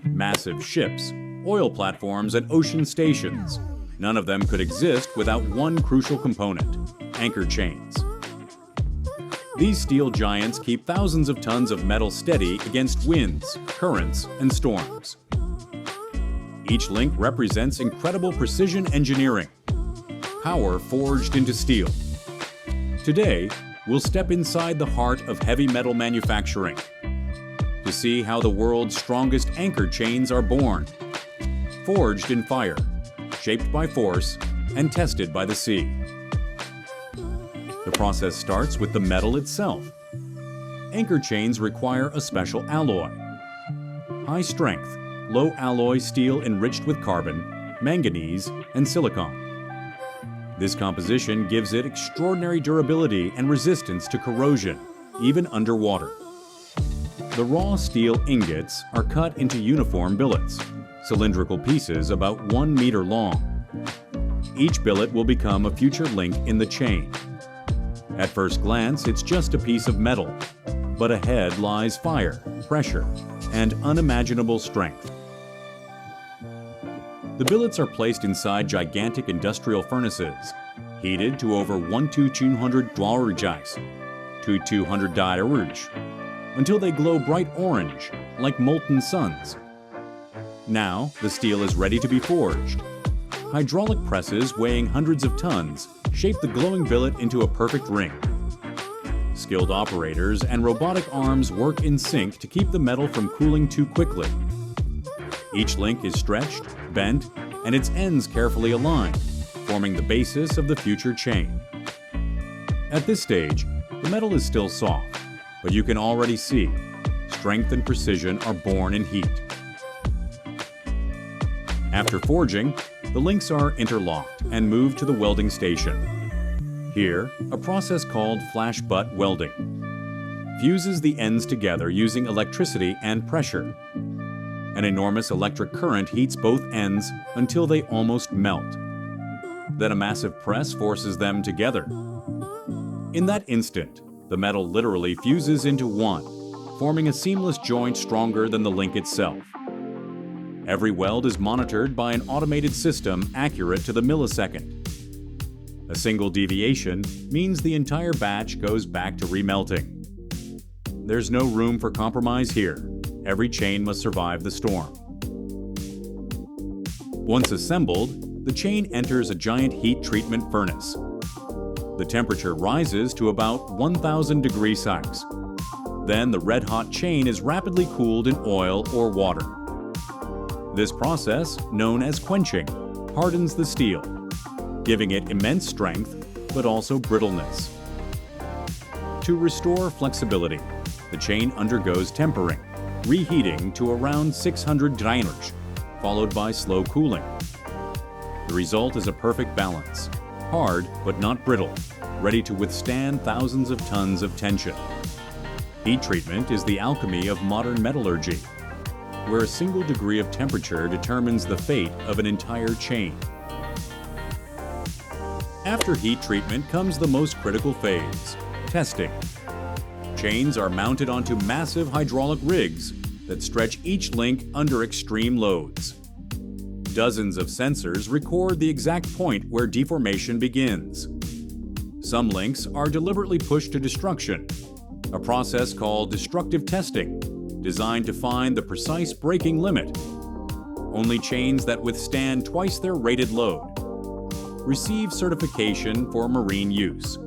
Massive ships, oil platforms, and ocean stations. None of them could exist without one crucial component: anchor chains. These steel giants keep thousands of tons of metal steady against winds, currents, and storms. Each link represents incredible precision engineering, power forged into steel. Today, we'll step inside the heart of heavy metal manufacturing to see how the world's strongest anchor chains are born, forged in fire, shaped by force, and tested by the sea. The process starts with the metal itself. Anchor chains require a special alloy. High-strength, low-alloy steel enriched with carbon, manganese, and silicon. This composition gives it extraordinary durability and resistance to corrosion, even underwater. The raw steel ingots are cut into uniform billets, cylindrical pieces about 1 meter long. Each billet will become a future link in the chain. At first glance, it's just a piece of metal, but ahead lies fire, pressure, and unimaginable strength. The billets are placed inside gigantic industrial furnaces, heated to over 1200 degrees, to 200 degrees, until they glow bright orange, like molten suns. Now, the steel is ready to be forged. Hydraulic presses weighing hundreds of tons shape the glowing billet into a perfect ring. Skilled operators and robotic arms work in sync to keep the metal from cooling too quickly. Each link is stretched, bent, and its ends carefully aligned, forming the basis of the future chain. At this stage, the metal is still soft, but you can already see strength and precision are born in heat. After forging, the links are interlocked and moved to the welding station. Here, a process called flash butt welding fuses the ends together using electricity and pressure. An enormous electric current heats both ends until they almost melt. Then a massive press forces them together. In that instant, the metal literally fuses into one, forming a seamless joint stronger than the link itself. Every weld is monitored by an automated system accurate to the millisecond. A single deviation means the entire batch goes back to remelting. There's no room for compromise here. Every chain must survive the storm. Once assembled, the chain enters a giant heat treatment furnace. The temperature rises to about 1000 degrees Celsius. Then the red-hot chain is rapidly cooled in oil or water. This process, known as quenching, hardens the steel, giving it immense strength but also brittleness. To restore flexibility, the chain undergoes tempering, reheating to around 600 degrees, followed by slow cooling. The result is a perfect balance, hard but not brittle, ready to withstand thousands of tons of tension. Heat treatment is the alchemy of modern metallurgy, where a single degree of temperature determines the fate of an entire chain. After heat treatment comes the most critical phase, testing. Chains are mounted onto massive hydraulic rigs that stretch each link under extreme loads. Dozens of sensors record the exact point where deformation begins. Some links are deliberately pushed to destruction, a process called destructive testing, designed to find the precise breaking limit. Only chains that withstand twice their rated load receive certification for marine use.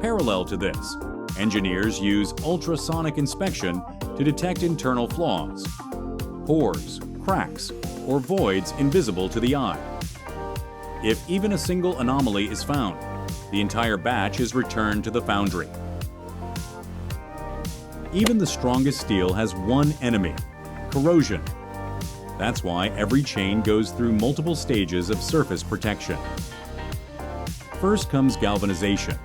Parallel to this, engineers use ultrasonic inspection to detect internal flaws, pores, cracks, or voids invisible to the eye. If even a single anomaly is found, the entire batch is returned to the foundry. Even the strongest steel has one enemy: corrosion. That's why every chain goes through multiple stages of surface protection. First comes galvanization.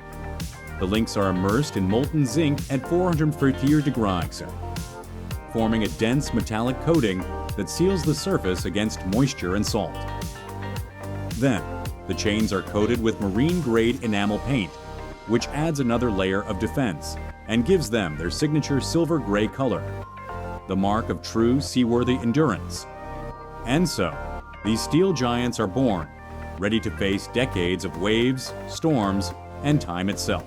The links are immersed in molten zinc at 450 degrees, forming a dense metallic coating that seals the surface against moisture and salt. Then, the chains are coated with marine-grade enamel paint, which adds another layer of defense and gives them their signature silver-gray color, the mark of true seaworthy endurance. And so, these steel giants are born, ready to face decades of waves, storms, and time itself.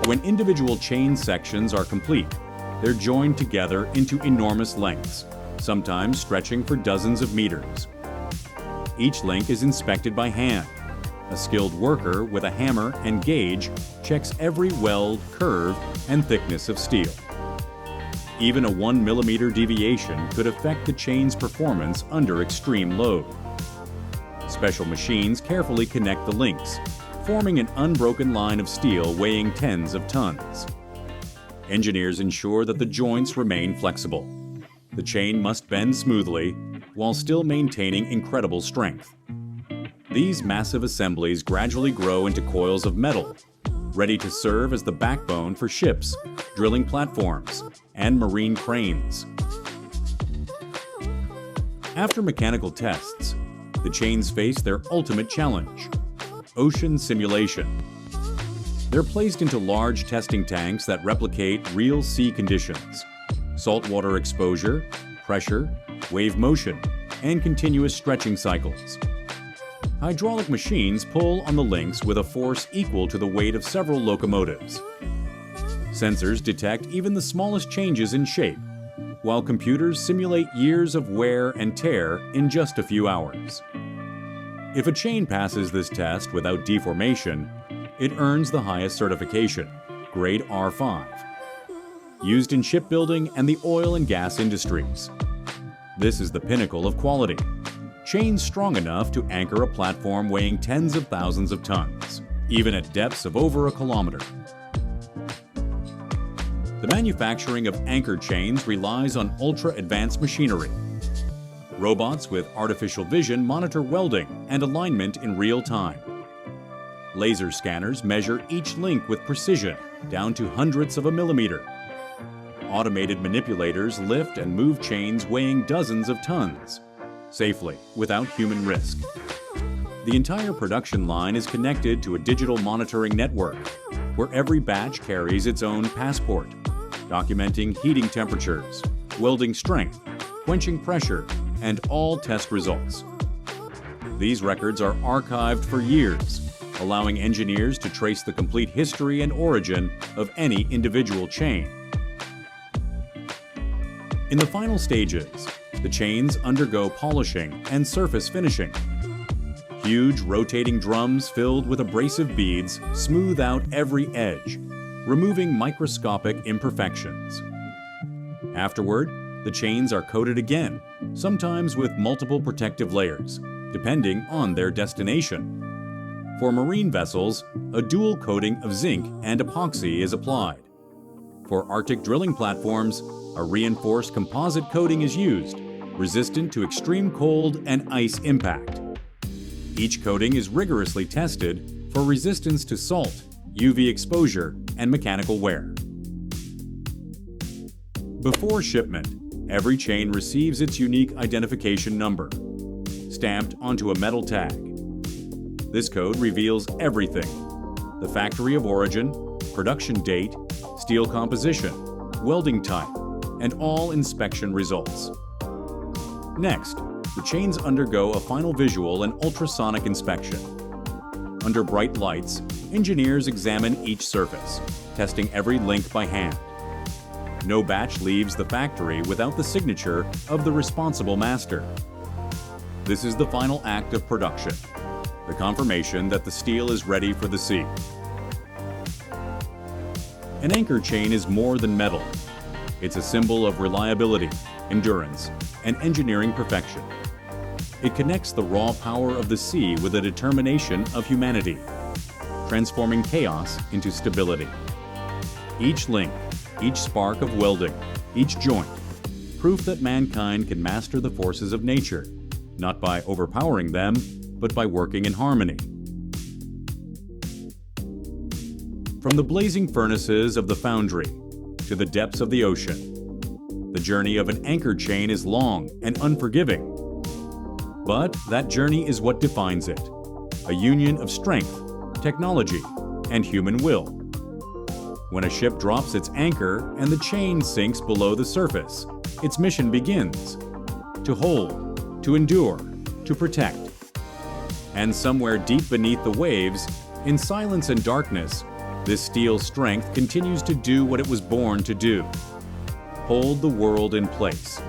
When individual chain sections are complete, they're joined together into enormous lengths, sometimes stretching for dozens of meters. Each link is inspected by hand. A skilled worker with a hammer and gauge checks every weld, curve, and thickness of steel. Even a 1 millimeter deviation could affect the chain's performance under extreme load. Special machines carefully connect the links, forming an unbroken line of steel weighing tens of tons. Engineers ensure that the joints remain flexible. The chain must bend smoothly while still maintaining incredible strength. These massive assemblies gradually grow into coils of metal, ready to serve as the backbone for ships, drilling platforms, and marine cranes. After mechanical tests, the chains face their ultimate challenge: ocean simulation. They're placed into large testing tanks that replicate real sea conditions: saltwater exposure, pressure, wave motion, and continuous stretching cycles. Hydraulic machines pull on the links with a force equal to the weight of several locomotives. Sensors detect even the smallest changes in shape, while computers simulate years of wear and tear in just a few hours. If a chain passes this test without deformation, it earns the highest certification, grade R5, used in shipbuilding and the oil and gas industries. This is the pinnacle of quality. Chains strong enough to anchor a platform weighing tens of thousands of tons, even at depths of over a kilometer. The manufacturing of anchor chains relies on ultra-advanced machinery. Robots with artificial vision monitor welding and alignment in real time. Laser scanners measure each link with precision, down to hundredths of a millimeter. Automated manipulators lift and move chains weighing dozens of tons, safely, without human risk. The entire production line is connected to a digital monitoring network, where every batch carries its own passport, documenting heating temperatures, welding strength, quenching pressure, and all test results. These records are archived for years, allowing engineers to trace the complete history and origin of any individual chain. In the final stages, the chains undergo polishing and surface finishing. Huge rotating drums filled with abrasive beads smooth out every edge, removing microscopic imperfections. Afterward, the chains are coated again, sometimes with multiple protective layers, depending on their destination. For marine vessels, a dual coating of zinc and epoxy is applied. For Arctic drilling platforms, a reinforced composite coating is used, resistant to extreme cold and ice impact. Each coating is rigorously tested for resistance to salt, UV exposure, and mechanical wear. Before shipment, every chain receives its unique identification number, stamped onto a metal tag. This code reveals everything: the factory of origin, production date, steel composition, welding type, and all inspection results. Next, the chains undergo a final visual and ultrasonic inspection. Under bright lights, engineers examine each surface, testing every link by hand. No batch leaves the factory without the signature of the responsible master. This is the final act of production, the confirmation that the steel is ready for the sea. An anchor chain is more than metal. It's a symbol of reliability, endurance, and engineering perfection. It connects the raw power of the sea with the determination of humanity, transforming chaos into stability. Each link, each spark of welding, each joint, proof that mankind can master the forces of nature, not by overpowering them, but by working in harmony. From the blazing furnaces of the foundry to the depths of the ocean, the journey of an anchor chain is long and unforgiving. But that journey is what defines it: a union of strength, technology, and human will. When a ship drops its anchor and the chain sinks below the surface, its mission begins: to hold, to endure, to protect. And somewhere deep beneath the waves, in silence and darkness, this steel's strength continues to do what it was born to do: hold the world in place.